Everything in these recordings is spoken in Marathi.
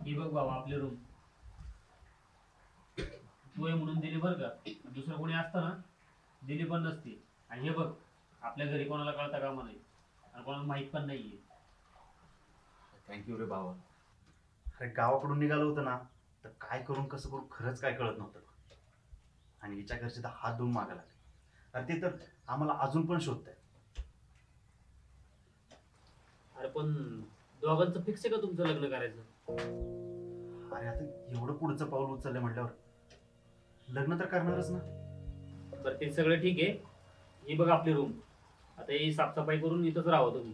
ही बघ बाबा आपली रूम तू आहे म्हणून दिली बरं का, दुसरं कोणी असतं ना दिली पण नसती. आणि हे बघ आपल्या घरी कोणाला कळता कामा नाही आणि कोणाला माहित पण नाहीये. थँक्यू रे बाबा. अरे गावाकडून निघालो होतं ना तर काय करून कसं करून खरंच काय कळत नव्हतं. आणि हिच्या घरचे तर हात धुवून मागायला लागले. अरे ते तर आम्हाला अजून पण शोधत आहे. अरे पण दोघांचं फिक्स आहे का तुमचं लग्न करायचं? अरे आता एवढं पुढचं पाऊल उचललं म्हटल्यावर लग्न तर करणारच ना. बरं ते सगळं ठीक आहे. ही बघ आपली रूम, आता ही साफसफाई करून इथंच राहावं तुम्ही,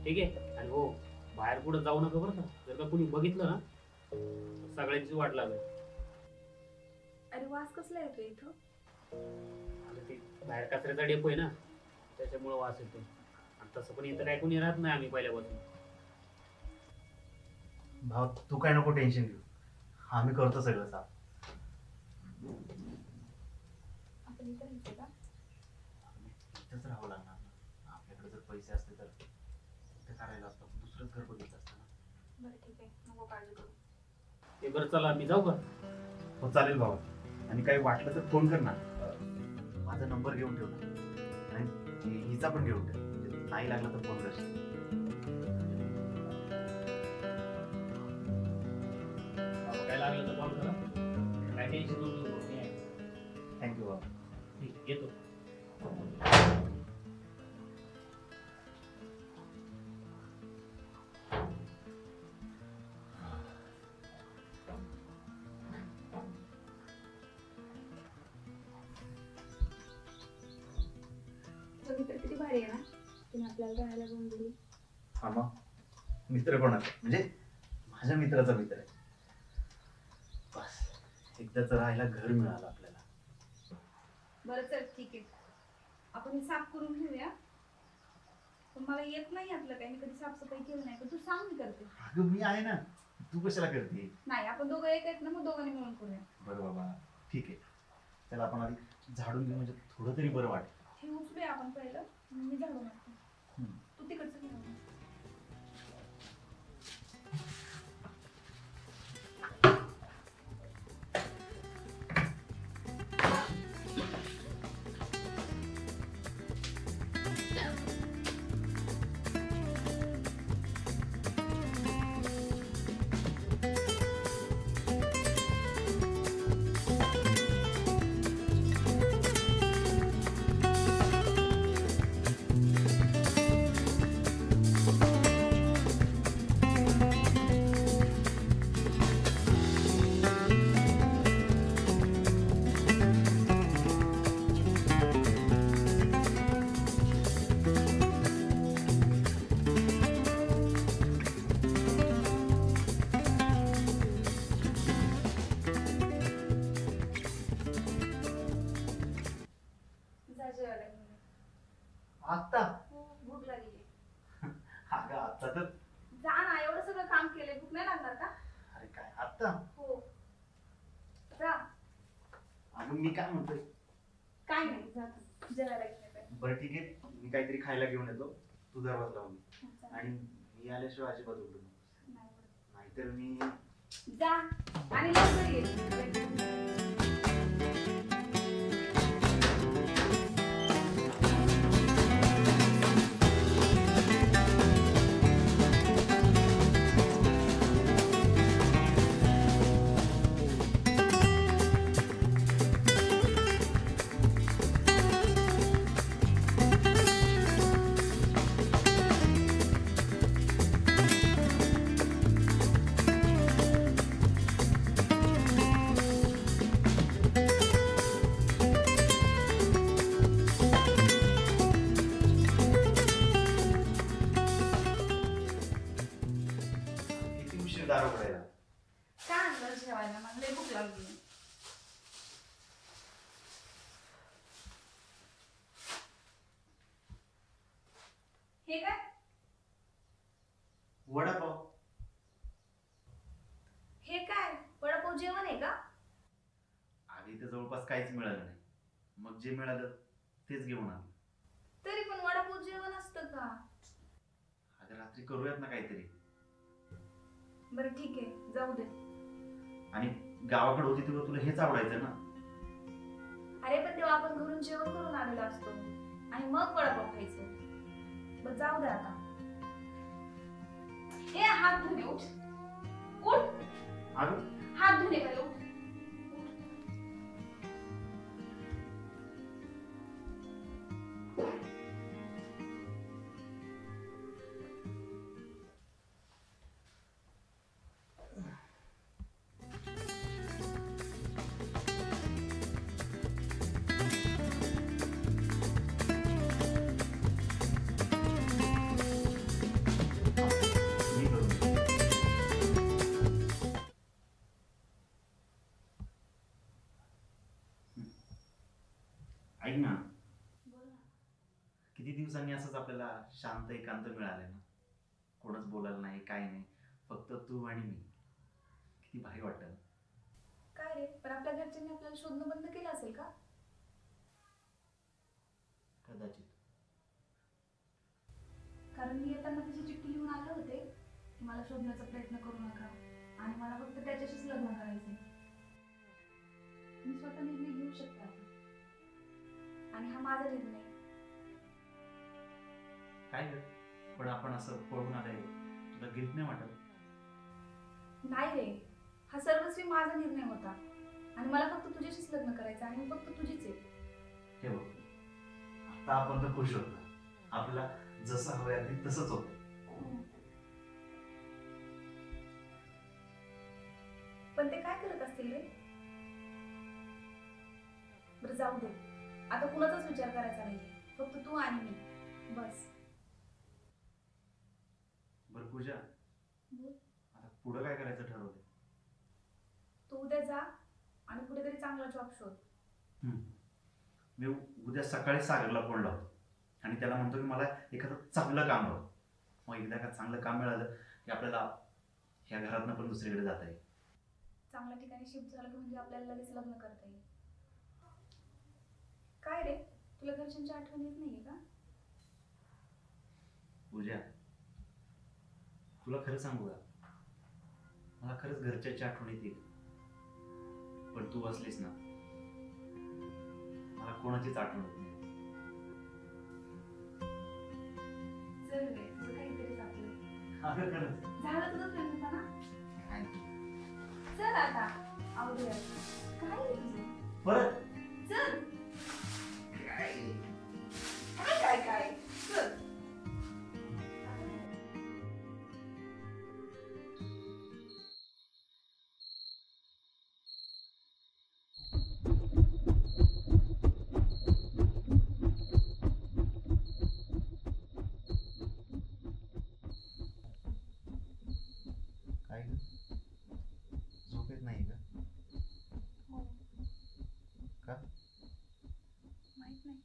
ठीक आहे? आणि हो, बाहेर कुठं जाऊ नका बरं का, जर का कुणी बघितलं ना सगळ्यांची वाट लागेल. अरे वास कसला येतो इथं? आणि ते बाहेर कचऱ्याचा डेपो आहे ना त्याच्यामुळे वास येतो. आणि तसं पण इथं काय कोणी राहत नाही आम्ही पहिल्यापासून. भाव तू काय नको टेन्शन घेऊ, आम्ही करतो सगळं साफ. आपण इथं राहायचं का? इथंच राहावं लागणार ना. आपल्याकडे जर पैसे असते तर इथं करायला असतं, दुसरंच घर बघितलं असतं ना. बरं ठीक आहे, नको काळजी करू. ते बरं चला मी जाऊ का? हो चालेल बाबा. आणि काही वाटलं तर फोन कर ना. माझा नंबर घेऊन ठेव ना. आणि हिचा पण घेऊन ठेव, म्हणजे नाही लागला तर फोन करशील. काय लागलं तर कॉल करा, काय टेन्शन करू नको. थँक्यू बाबा. ठीक आहे, येतो. तुझा मित्र किती भारी आहे ना, तिने आपल्याला राहायला रूम दिली. हा मग मित्र कोणाचा, म्हणजे माझ्या मित्राचा मित्र आहे. बस एकदाच राहायला घर मिळालं आपल्याला. बरं चल ठीक आहे, आपण हे साफ करून घेऊया. पण मला येत नाही यातलं काही, मी कधी साफसफाई केली नाही. पण तू सांग, मी करते. अगं मी आहे ना, तू कशाला करते? नाही, आपण दोघं एक आहेत ना, मग दोघांनी मिळून करूया. बरं बाबा ठीक आहे. त्याला आपण आधी झाडून घेऊ, म्हणजे थोडं तरी बरं वाटेल. हे उचलूया आपण पहिलं, मग मी झाडू मारते. तू तिकडचं घे. आत्ता? हो, भूक लागली. अगं आत्ता तर जा ना, एवढं सगळं काम केलंय, भूक नाही लागणार का? अरे काय आत्ता? हो जा. अगं मी काय म्हणतोय, काय नाही, जा तू. जेवायला घेऊन ये. बरं ठीक आहे, मी काहीतरी खायला घेऊन येतो. तू दरवाजा लावून ये. अच्छा. आणि मी आल्याशिवाय अजिबात उघडू नको. नाही. नाहीतर मी जा आणि लवकर ये. दारू पडायला. काय आणलं जेवायला? मला लय भूक लागली. हे काय? वडापाव. हे काय? वडापाव जेवण आहे का? आधी तर जवळपास काहीच मिळालं नाही, मग जे मिळालं तेच घेऊन आलो. तरी पण वडापाव जेवण असतं का? आता रात्री करूयात ना काहीतरी. बरं ठीक आहे, जाऊ दे. आणि गावाकडे होती तेव्हा तुला हेच आवडायचं ना. अरे पण तेव्हा आपण घरून जेवण करून आलेलो असतो आणि मग वडापाव खायचो. बरं जाऊ दे आता. ए हात धुणे उठ. उठ. अगं हात धुणे पहिले उठ. मी करून ऐक ना, बोल ना. किती दिवसांनी असंच आपल्याला शांत एकांत मिळालंय ना. कोणच बोलायला नाही, काय नाही, फक्त तू आणि मी. किती भारी वाटतं. काय रे, पण आपल्या घरच्यांनी आपल्याला शोधणं बंद केलं असेल का? कदाचित. कारण मी येताना त्याची चिठ्ठी लिहून आले होते की मला शोधण्याचा प्रयत्न करू नका आणि मला फक्त त्याच्याशीच लग्न करायचंय. मी स्वतः निर्णय घेऊ शकते आता आणि हा माझा निर्णय. काय ग, पण आपण असं पळून आलंय, तुला गिल्ट नाही वाटत? नाही रे, हा सर्वस्वी माझा निर्णय होता आणि मला फक्त तुझ्याशीच लग्न करायचं आणि मी फक्त तुझीच आहे. हे बघ, आता आपण तर खुश होतो. आपला जसं हवंय अगदी तसंच होतं. पण ते काय करत असतील रे? बरं जाऊ दे, आता कुणाचाच विचार करायचा नाही, फक्त तू आणि मी बस. बरं पूजा, बोल. आता पुढं काय करायचं ठरवलंय? तू उद्या जा आणि कुठेतरी चांगला जॉब शोध. मी उद्या सकाळी सागरला फोन लावतो आणि त्याला म्हणतो की मला एखादं चांगलं काम हवं. मग एकदा का चांगलं काम मिळालं की आपल्याला ह्या घरातनं पण दुसरीकडे जाता येईल. चांगल्या ठिकाणी शिफ्ट झालं की म्हणजे आपल्याला लगेच लग्न करता येईल. काय रे, तुला घरच्यांची आठवण येत नाहीये का? पूजा, तुला खरं सांगू का, मला खरंच घरच्याची आठवण येते. पण तू असलीस ना, मला कोणाचीच आठवण येत नाही. चल रे, तुझं काहीतरी आपलं अगं खरंच. झालं तुझं प्रेम ना. काय? चल आता आवडूया. काय रे तुझं? परत चल. काय? काय काय काय चल. काय ग, झोप येत नाही का? हो. का? माहित नाही.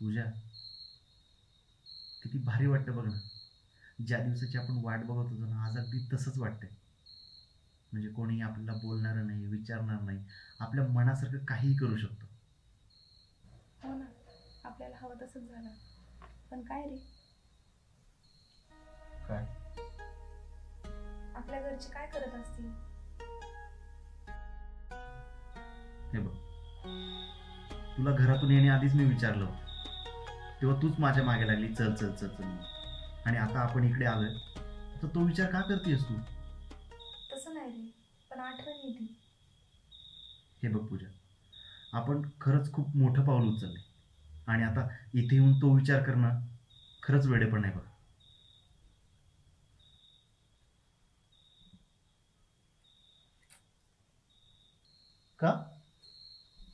पूजा, किती भारी वाटतं बघ ना. ज्या दिवसाची आपण वाट बघत होतो ना, आज अगदी तसंच वाटतंय. म्हणजे कोणी आपल्याला बोलणार नाही, विचारणार नाही, आपल्या मनासारखं काहीही करू शकतो. हो ना, आपल्याला हवं तसंच झालं. पण काय रे, काय? आपल्या घरचे काय करत असतील? हे बघ, तुला घरातून येण्याआधीच मी विचारलं होतं, तेव्हा तूच माझ्या मागे लागली चल चल चल चल म्हणून. आणि आता आपण इकडे आलोय तर तो विचार का करतेस तू? तसं नाही रे, पण आठवण येते. हे बघ पूजा, आपण खरंच खूप मोठं पाऊल उचललंय आणि आता इथे येऊन तो विचार करणं खरंच वेडेपण आहे बघ. का?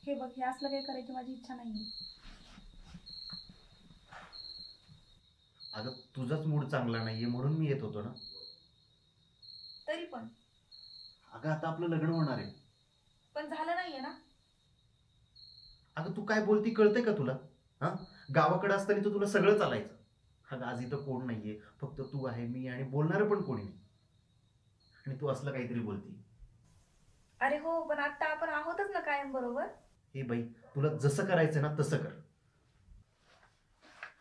हे बघ, हे असलं काही करायची माझी इच्छा नाहीये. अगं तुझाच मूड चांगला नाहीये म्हणून मी येत होतो ना. तरी पण अगं आता आपलं लग्न होणार आहे. पण झालं नाहीये ना. अगं तू काय बोलती कळतंय का तुला? हा, गावाकडे असताना तर तुला सगळं चालायचं. अगं आज इथं कोण नाहीये, फक्त तू आहे, मी आणि बोलणारं पण कोणी नाही. आणि तू असलं काहीतरी बोलती. अरे हो, पण आता आपण आहोतच ना कायम बरोबर. हे बाई, तुला जसं करायचं ना तसं कर.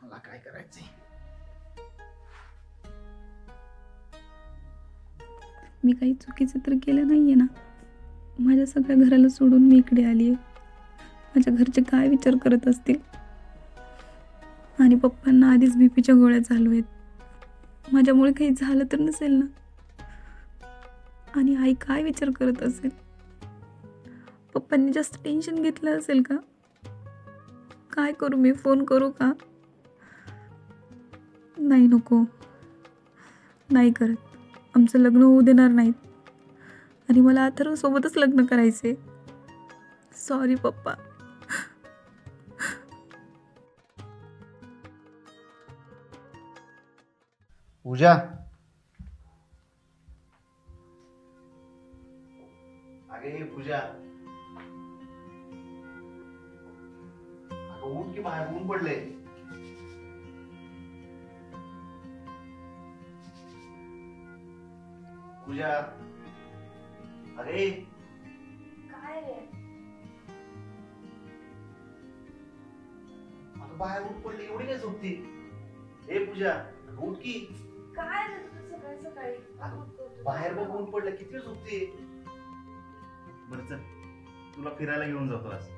मला काय करायचंय? मी काही चुकीचं तर केलं नाहीये ना? माझ्या सगळ्या घराला सोडून मी इकडे आली आहे. माझ्या घरचे काय विचार करत असतील? आणि पप्पांना आधीच बीपीच्या गोळ्या चालू आहेत. माझ्यामुळे काही झालं तर नसेल ना? आणि आई काय विचार करत असेल? पप्पांनी जास्त टेन्शन घेतलं असेल का? काय करू मी? फोन करू का? नाही, नको, नाही करत. आमचं लग्न होऊ देणार नाहीत. आणि मला अथर्व सोबतच लग्न करायचे. सॉरी पप्पा. पूजा, अगे पूजा, अगं ऊन की बाहेर ऊन पडले. पूजा, अरे काय रे? अगं बाहेर ऊन पडले, एवढी काय झोपती? ए पूजा, उठ की. काय रे तुझं सकाळी सकाळी? बाहेर बघ ऊन पडलं, किती झोपते. बरं चल, तुला फिरायला घेऊन जातो आज.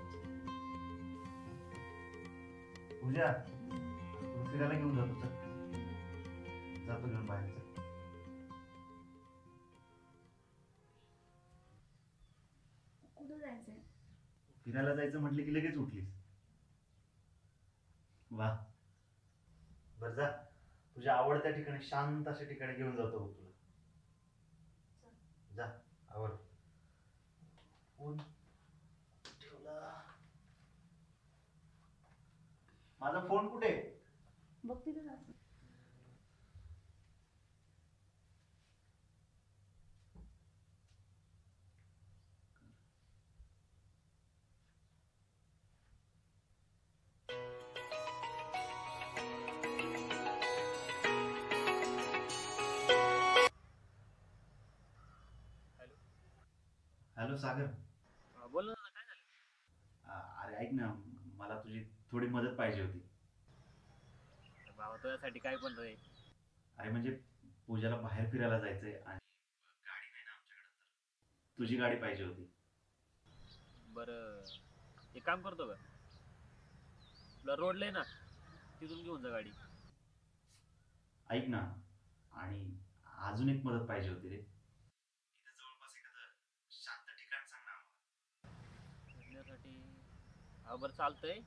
पूजा, तुला फिरायला घेऊन जातो. चल, जातो घेऊन बाहेर. चल. कुठं जायचंय? फिरायला जायचं म्हटलं की लगेच उठलीस. वा, बर जा. तुझ्या आवडत्या ठिकाणी, शांत अशा ठिकाणी घेऊन जातो बघ तुला. जा, आवड. फोन ठेवला. माझा फोन कुठे? बघ तिथं जायचं. हॅलो सागर. बोल ना, काय झालं? अरे ऐक ना, मला तुझी थोडी मदत पाहिजे होती. बाबा तुझ्यासाठी काय पण रे. अरे म्हणजे पूजाला बाहेर फिरायला जायचंय आणि गाडी नाही ना आमच्याकडे, तर तुझी गाडी पाहिजे होती. बरं, एक काम करतो का, तुला रोडला आहे ना, तिथून घेऊन जा गाडी. ऐक ना, आणि अजून एक मदत पाहिजे होती रे. इथे जवळपास एखादं शांत ठिकाण सांग ना आम्हाला. फिरण्यासाठी हा बरं चालतंय.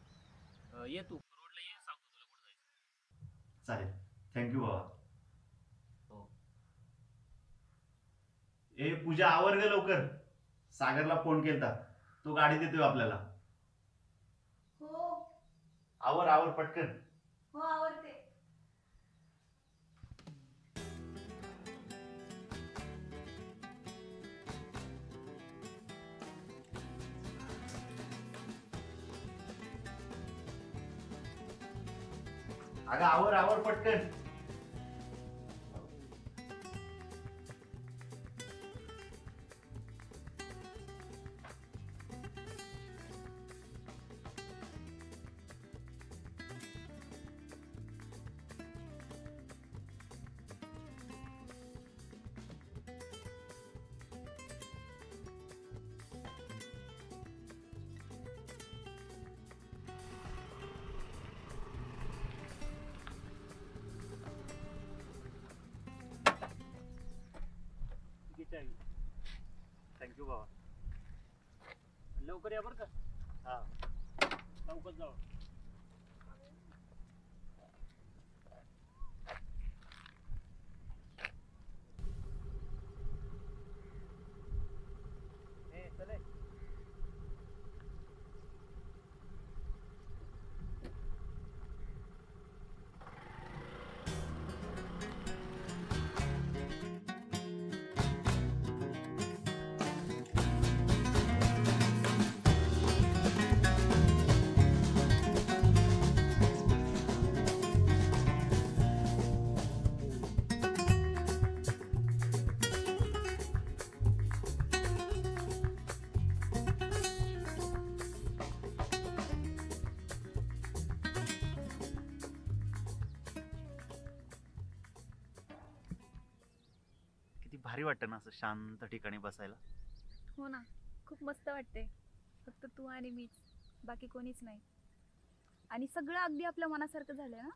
ये तू रोडला ये, सांगतो तुला कुठं जायचं. चालेल, थँक्यू बाबा. हो. ए पूजा, आवर ग लवकर. सागरला फोन केलता, तो गाडी देतोय आपल्याला. हो आवर आवर पटकन. हो, आवडते. अगं आवर आवर पटकन. थँक्यू बाबा. लवकर या बरं का. हा, लवकर जाऊ. चले. भारी वाटतं ना असं शांत ठिकाणी बसायला. हो ना, खूप मस्त वाटते. फक्त तू आणि मीच, बाकी कोणीच नाही. आणि सगळं अगदी आपल्या मनासारखं झालंय ना.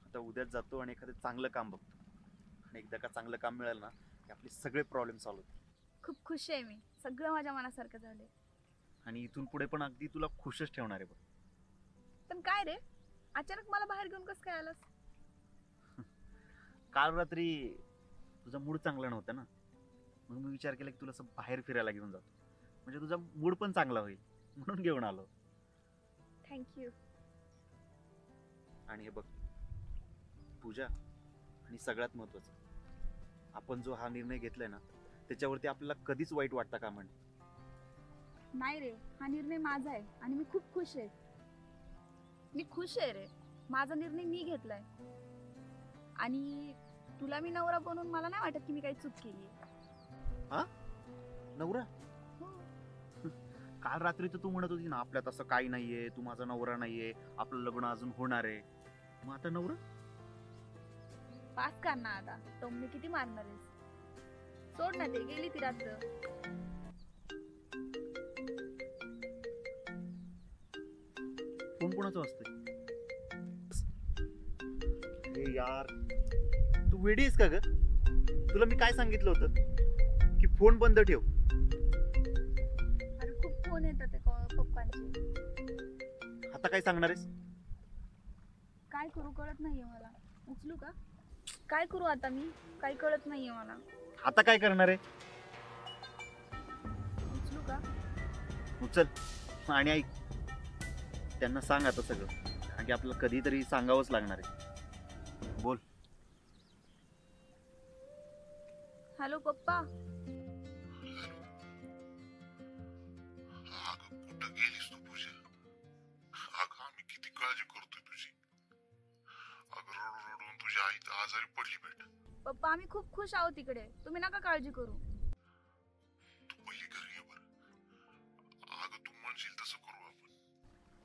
आता उद्याच जातो आणि एखादं चांगलं काम बघतो, आणि एकदा का चांगलं काम मिळालं ना की आपले सगळे प्रॉब्लेम सॉल्व्ह होतील. खूप खुश आहे मी, सगळं माझ्या मनासारखं झालंय. आणि इथून पुढे पण अगदी तुला खुशच ठेवणार आहे बघ. पण काय रे, अचानक मला बाहेर घेऊन कसं काय आलास? काल रात्री तुझा मूड चांगला नव्हता ना, मग मी विचार केला की तुला असं बाहेर फिरायला घेऊन जातो, म्हणजे तुझा मूड पण चांगला होईल, म्हणून घेऊन आलो. थँक्यू. आणि हे बघ पूजा, आणि सगळ्यात महत्वाचं, आपण जो हा निर्णय घेतलाय ना त्याच्यावरती आपल्याला कधीच वाईट वाटता कामा नये. नाही रे, हा निर्णय माझा आहे आणि मी खूप खुश आहे. मी खुश आहे रे, माझा निर्णय मी घेतलाय. आणि तुला मी नवरा बनवून मला नाही वाटत की मी काही चूक केली. नवरा? काल रात्री तर तू म्हणत होती ना आपल्यात असं काही नाहीये, तू माझा नवरा नाहीये, आपलं लग्न अजून होणार आहे, मग आता नवरा? पास कर ना आता, टोमणे किती मारणार आहेस? सोड ना ते, गेली ती रात्र. फोन कोणाचा वाजतोय? हे यार, तू वेडी आहेस का ग? तुला मी काय सांगितलं होतं की फोन बंद ठेव. अरे खूप फोन येतात ते पप्पांचे. आता काय सांगणार आहेस? काय करू कळत नाहीये मला. उचलू का? काय करू आता मी, काही कळत नाहीये मला. आता काय करणार आहे? उचलू का? उचल आणि ऐक, त्यांना सांग आता सगळं, कारण की आपल्याला कधीतरी सांगावंच लागणार आहे. बोल. हॅलो पप्पा. अगं कुठं गेलीस तू पूजा? अगं आम्ही किती काळजी करतोय तुझी. अगं रडून रडून तुझी आई तर आजारी पडली बेट. पप्पा आम्ही खूप खुश आहोत तिकडे, तुम्ही नका काळजी करू. तू पहिली घरी ये बरं. अगं तू म्हणशील तसं करू आपण.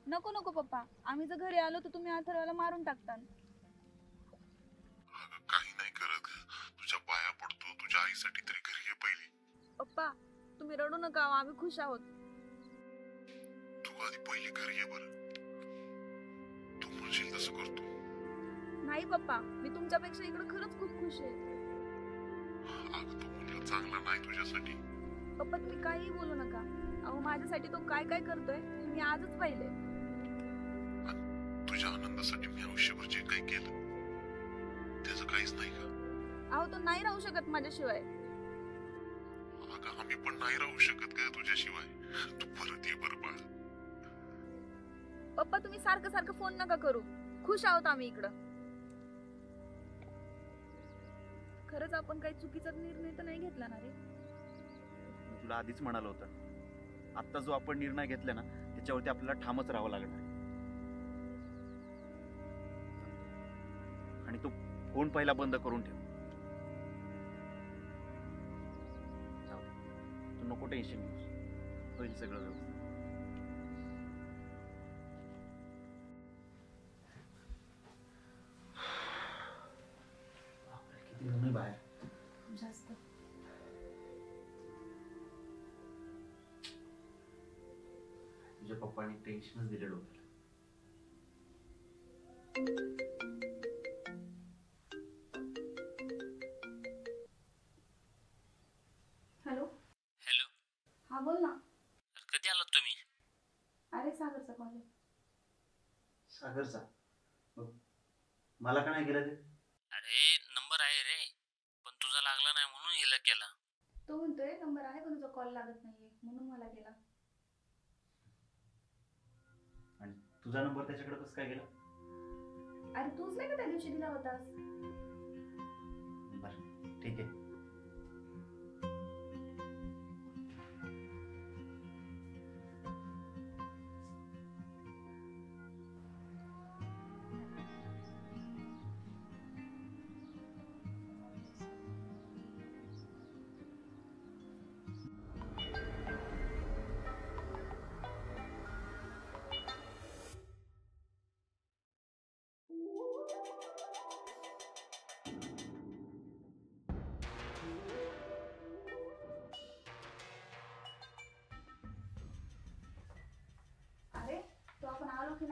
नको नको पप्पा, आम्ही जर घरी आलो तर तुम्ही अथर्वला मारून टाकता. अगं काही नाही करत, तुझ्या पाया पडतो, तुझ्या आईसाठी तरी घरी ये पहिली. पप्पा तुम्ही रडू नका, आम्ही खुश आहोत. तू आधी पहिली घरी ये बरं. तू म्हणशील तसं करतो. नाही पप्पा, मी तुमच्यापेक्षा इकडे खरंच खूप खुश आहे. अगं तो मुलगा चांगला नाही तुझ्यासाठी. पप्पा तुम्ही काहीही बोलू नका. अहो माझ्यासाठी तो काय काय करतोय मी आजच पाहिले. तुझ्या आनंदासाठी मी आयुष्यभर जे काही केलं त्याचं काहीच नाही का? अहो तो नाही राहू शकत माझ्याशिवाय. अगं आम्ही पण नाही राहू शकत का तुझ्याशिवाय? तू परत ये बरं बाळा. पप्पा तुम्ही सारखं सारखं फोन नका करू, खुश आहोत आम्ही इकडं. खरंच आपण काही चुकीचा निर्णय तर नाही घेतला ना रे? मी तुला आधीच म्हणालो होतं, आता जो आपण निर्णय घेतला ना त्याच्यावरती आपल्याला ठामच राहावं लागणार आहे. आणि तो फोन पहिला बंद करून ठेव. जाऊ दे, तू नको टेन्शन घेऊस, होईल सगळं व्यवस्थित. किती ऊन आहे बाहेर. जास्त. तुझ्या पप्पांनी टेन्शनच दिले डोक्याला. हॅलो. हॅलो. हा बोल ना. कधी आलात तुम्ही? अरे सागरचा कॉल आहे. सागरचा? मग मला का नाही केलं ते? अरे नंबर आहे रे, पण तुझा लागला नाही म्हणून हिला केला. तो म्हणतोय नंबर आहे पण तुझा कॉल लागत नाहीये म्हणून मला केला. आणि तुझा नंबर त्याच्याकडे कसं काय गेला? अरे तूच नाही का त्या दिवशी दिला होतास? बरं ठीक आहे.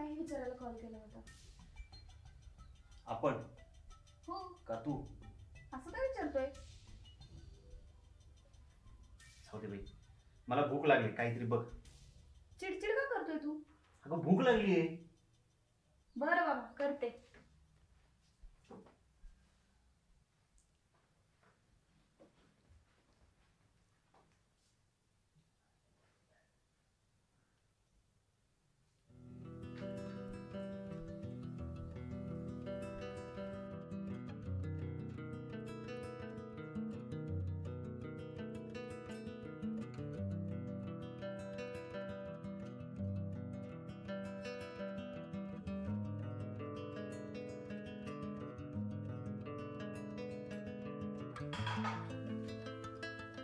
मला हे विचारायला कॉल केला होता. आपण हो, का तू? असं काय विचारतोय? जाऊ दे बाई, मला भूक लागली, काहीतरी बघ. चिडचिड का करतोय तू? अगं भूक लागलीये. बरं बाबा, करते.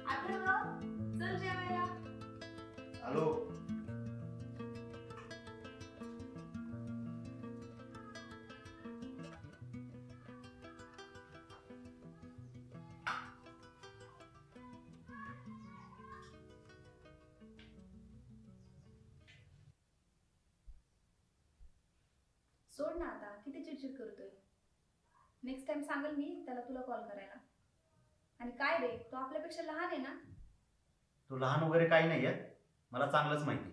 अथर्व, चल जेवायला. हॅलो. सोड ना आता, किती चिडचिड करतोय. नेक्स्ट टाइम सांगेल मी त्याला तुला कॉल करायला. आणि काय रे, तो आपल्यापेक्षा लहान आहे ना. तू लहान वगैरे काही नाहीये, मला चांगलंच माहिती.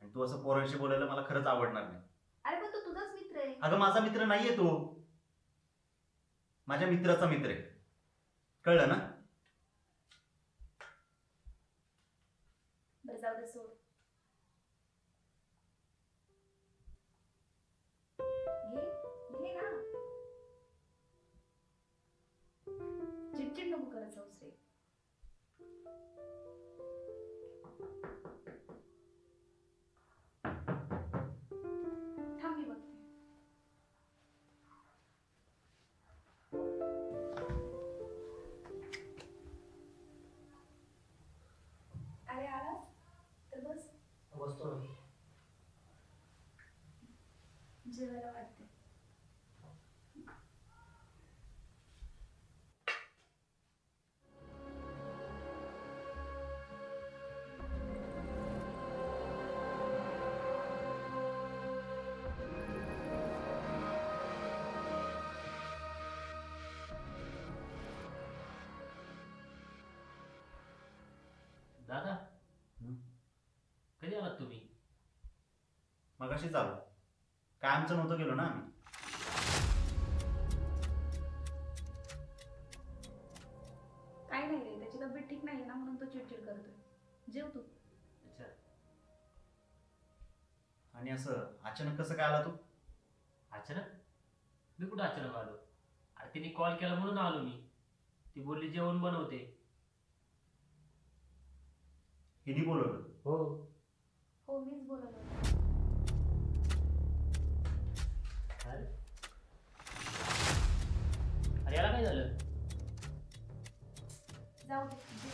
आणि तू असं पोरांशी बोलायला मला खरंच आवडणार नाही. अरे पण तो तुझाच मित्र आहे. अगं माझा मित्र नाहीये तो, माझ्या मित्राचा मित्र आहे, कळलं ना? बरं जाऊ दे, सोड. घे ना. चिडचिड नको करत जाऊस रे. थांब, मी बघते. अरे आलास तर बस. बसतो ना. जेवायला वाटते. दादा, कधी आलात तुम्ही? मगाशी चालू काय आमचं नव्हतं गेलो ना आम्ही. काय नाही रे, त्याची तब्येत ठीक नाही ना, म्हणून तो चिडचिड करतोय. जेव तू. अच्छा. आणि असं अचानक कसं काय आला तू? अचानक? मी कुठं अचानक आलो? अरे तिने कॉल केला म्हणून आलो मी. ती बोलली जेवण बनवते. हिनी बोलवलं? हो. हो, मीच बोलवलं. अरे अरे याला काय झालं? जाऊ दे, जेव.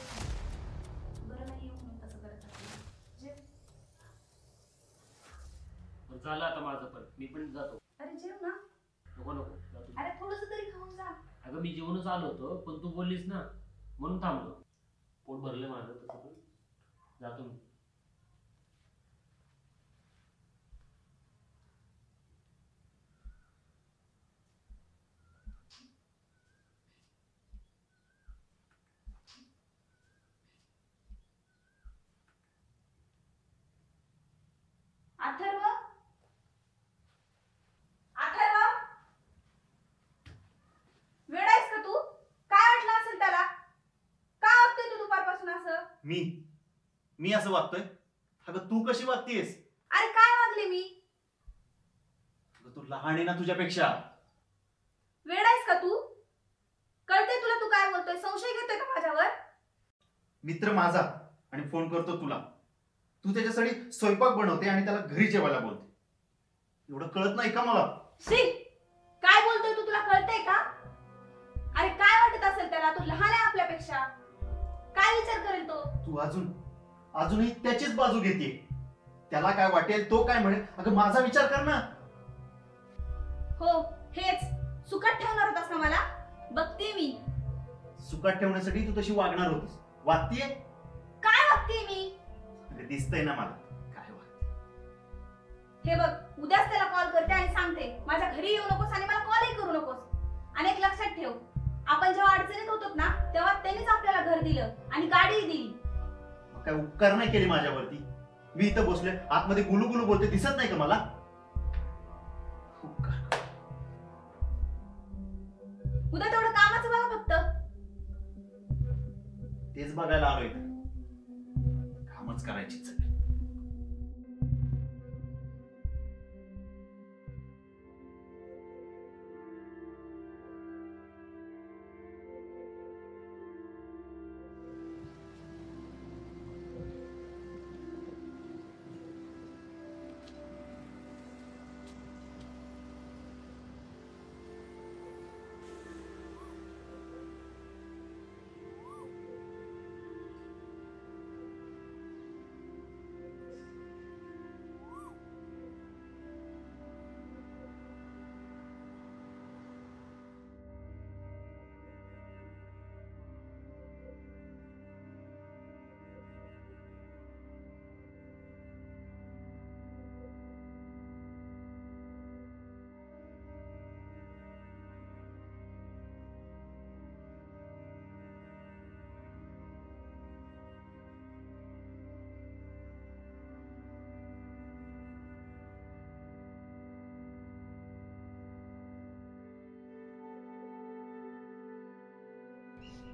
बरं नाही येऊ म्हणून तसं करत असेल. जेव. पण झालं आता माझं पण, मी पण जातो. अरे जेव ना. नको नको, जातो. अरे थोडंसं तरी खाऊन जा. अगं मी जेवणच आलो होतो, पण तू बोललीस ना म्हणून थांबलो. पोट भरलं माझं तसं पण. जातो मी. अथर्व, अथर्व, वेळ आहेस का तू? काय वाटलं असेल त्याला? का वागतोय तू दुपारपासून असं? मी असं वागतोय? अगं तू कशी वागतेस? अरे काय वागले मी? अगं तू लहान आहे ना तुझ्यापेक्षा. वेळ आहेस का तू? कळतंय तुला तू काय बोलतोय? संशय घेतोय का माझ्यावर? मित्र माझा आणि फोन करतो तुला. तू त्याच्यासाठी स्वयंपाक बनवते आणि त्याला घरी जेवायला बोलते. एवढं कळत नाही का मला? शी, काय बोलतोय तू? तुला कळतंय का? अरे काय वाटत असेल त्याला? तू लहान आहे आपल्यापेक्षा. काय विचार करेल तो? तू अजूनही त्याचीच बाजू घेते. त्याला काय वाटेल, तो काय म्हणेल. अगं माझा विचार कर ना. हो, हेच सुखात ठेवणार होतास ना मला? बघते मी. सुखात ठेवण्यासाठी तू तशी वागणार होतीस. वागतीये? काय वागते मी? अगं दिसतंय ना मला काय वागते. हे बघ, उद्याच त्याला कॉल करते आणि सांगते माझ्या घरी येऊ नकोस आणि मला कॉलही करू नकोस. आणि एक लक्षात ठेव, आपण जेव्हा अडचणीत होतो ना तेव्हा त्यांनीच आपल्याला घर दिलं आणि गाडीही दिली. मग काय उपकार नाही केले माझ्यावरती? मी इथं बसले आतमध्ये गुलू गुलू बोलते, दिसत नाही का मला? उपकार. उद्या तेवढं कामाचं बघा फक्त. तेच बघायला आलोय. कामच करायची सगळी.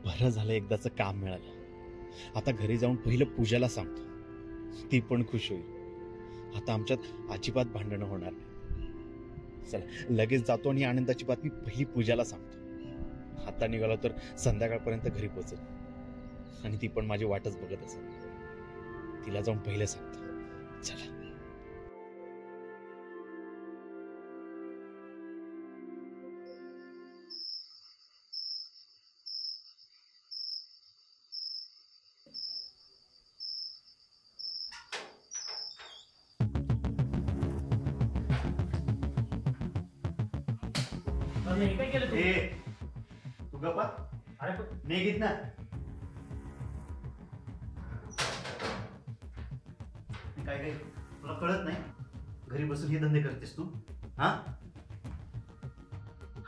बरं झालं एकदाचं काम मिळालं. आता घरी जाऊन पहिलं पूजाला सांगतो, ती पण खुश होईल. आता आमच्यात अजिबात भांडणं होणार नाही. चला लगेच जातो आणि आनंदाची बातमी पहिली पूजाला सांगतो. आता निघालो तर संध्याकाळपर्यंत घरी पोहोचेल आणि ती पण माझी वाटच बघत असेल. तिला जाऊन पहिलं सांगतो. चला. हे काय केलं तू? तू गप्पा. अरे निघित ना. काय काय तुला कळत नाही? घरी बसून हे धंदे करतेस तू? हा,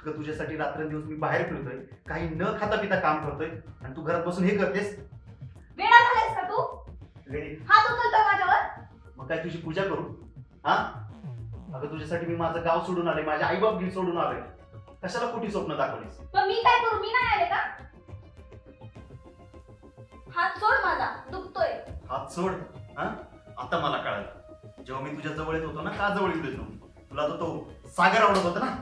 तुझ्यासाठी रात्रंदिवस मी बाहेर फिरतोय, काही न खाता पिता काम करतोय आणि तू घरात बसून हे करतेस? वेडा झालायस का तू? हात उचलतोय माझ्यावर? मग काय तुझी पूजा करू? हा, अगं तुझ्यासाठी मी माझं गाव सोडून आले, माझे आई बाप सोडून आले. कशाला खोटी स्वप्न दाखवलीस? पण मी काय करू? मी नाही आले का? हात सोड माझा, दुखतोय. हात सोड. हा, आता मला कळालं. जेव्हा मी तुझ्या जवळ येत होतो ना, का जवळ येत होतो, तुला तो सागर आवडत होता ना.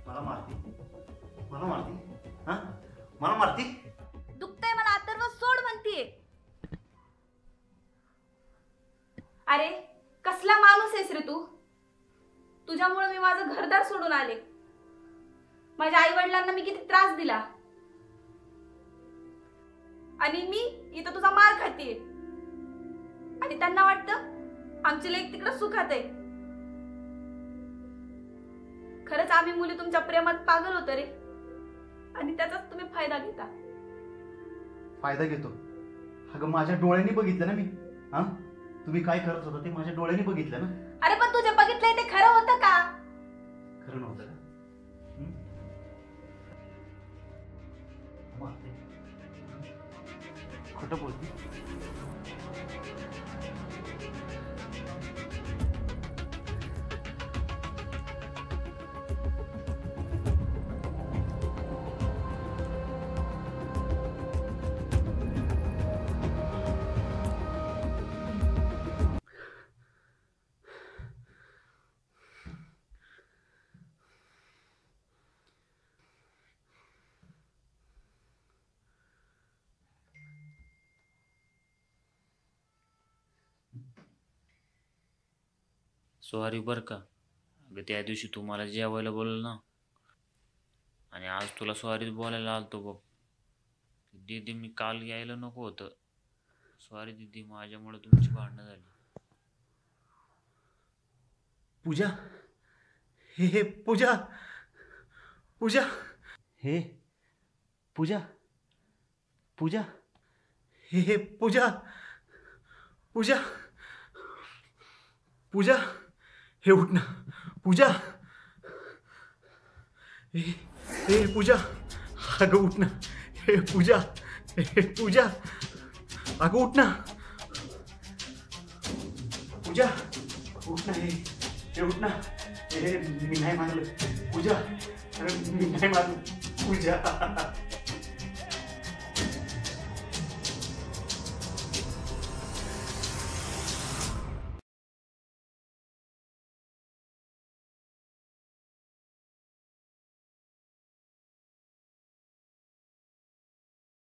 मला मारती. हा, मला मारती. दुखतंय मला, अथर्व सोड म्हणतीये. अरे कसला माणूस आहेस रे तू? तुझ्यामुळे मी माझं घरदार सोडून आले. माझ्या आई वडिलांना मी किती त्रास दिला आणि मी इथं तुझा मार खातीये आणि त्यांना वाटतं आमची लेक तिकडे सुखात आहे. खरंच आम्ही मुली तुमच्या प्रेमात पागल होतो रे आणि त्याचाच तुम्ही फायदा घेता. फायदा घेतो? अगं माझ्या डोळ्यांनी बघितलं ना मी. हा, तुम्ही काय करत होता ते माझ्या डोळ्यांनी बघितलं ना. अरे पण तुझे बघितलंय ते खरं होतं का? खरं नव्हतं का? खोटं बोलते. सॉरी बरं का. अगं त्या दिवशी तू मला जेवायला बोलल ना आणि आज तुला सॉरीच बोलायला आलतो बघ. दीदी मी काल यायला नको होतं. सॉरी दीदी, माझ्यामुळे तुमची भांडणं झाली. पूजा, हे पूजा, पूजा, हे पूजा, पूजा, हे पूजा, पूजा, पूजा हे उठ ना पूजा. ए पूजा अगं उठ ना. हे पूजा हे पूजा अगं उठ ना. पूजा उठ ना. हे उठ ना. हे मी नाही मारलं पूजा. अरे मी नाही मारलं पूजा.